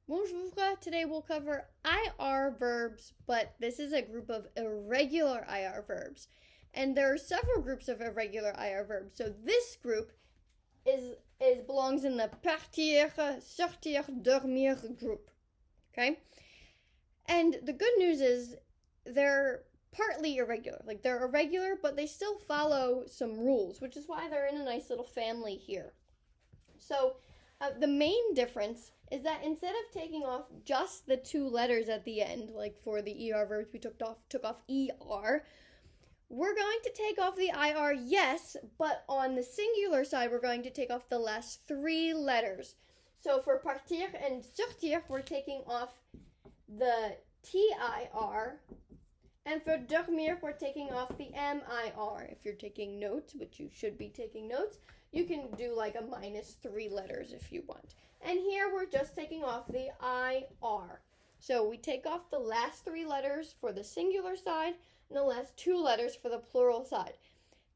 Bonjour. Today we'll cover IR verbs, but this is a group of irregular IR verbs. And there are several groups of irregular IR verbs. So this group belongs in the partir, sortir, dormir group. Okay? And the good news is they're partly irregular. Like they're irregular, but they still follow some rules, which is why they're in a nice little family here. So the main difference is that instead of taking off just the two letters at the end, like for the ER verbs we took off ER, we're going to take off the IR, yes, but on the singular side, we're going to take off the last three letters. So for partir and sortir, we're taking off the TIR, and for dormir, we're taking off the MIR. If you're taking notes, which you should be taking notes, you can do like a -3 letters if you want. And here we're just taking off the IR. So we take off the last three letters for the singular side and the last two letters for the plural side.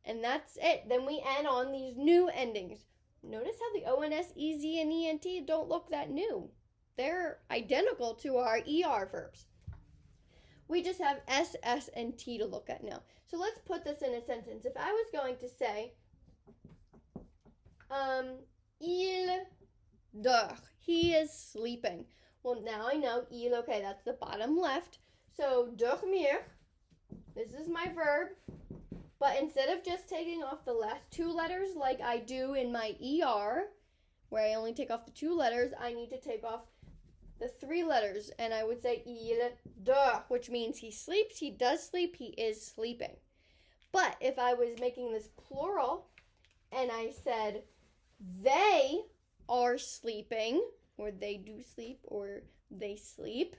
And that's it. Then we add on these new endings. Notice how the ONS, EZ, and ENT don't look that new. They're identical to our ER verbs. We just have S, S, and T to look at now. So let's put this in a sentence. If I was going to say, il dort, he is sleeping. Well, now I know il, okay, that's the bottom left. So dormir, this is my verb. But instead of just taking off the last two letters like I do in my ER, where I only take off the two letters, I need to take off the three letters, and I would say il dort, which means he sleeps, he does sleep, he is sleeping. But if I was making this plural, and I said they are sleeping, or they do sleep, or they sleep,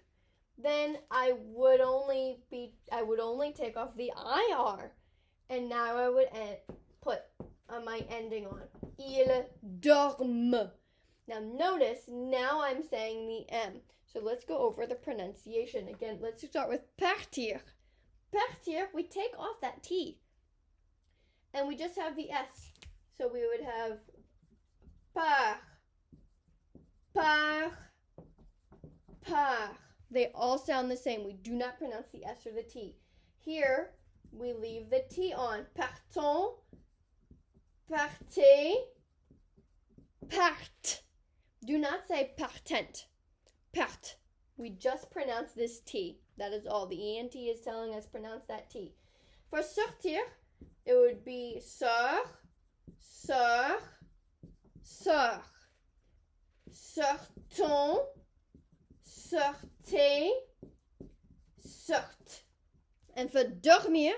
then I would only take off the IR, and now I would put my ending on il dorme. Now notice, now I'm saying the M. So let's go over the pronunciation. Again, let's start with partir. Partir, we take off that T. And we just have the S. So we would have part, part, part. They all sound the same. We do not pronounce the S or the T. Here, we leave the T on. Partons, partez, part. Do not say partent, part. We just pronounce this T. That is all. The ENT is telling us pronounce that T. For sortir, it would be sort, sort, sort. Sortons, sortez, sorte. And for dormir,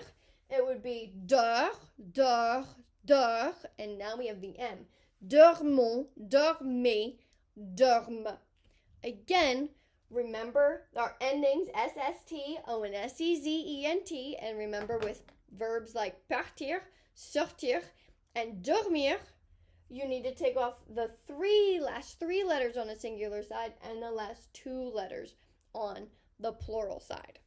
it would be dort, dort, dort. And now we have the M. Dormons, dormez, dorme. Again, remember our endings SST, ONSEZENT, and remember with verbs like partir, sortir, and dormir, you need to take off the last three letters on the singular side and the last two letters on the plural side.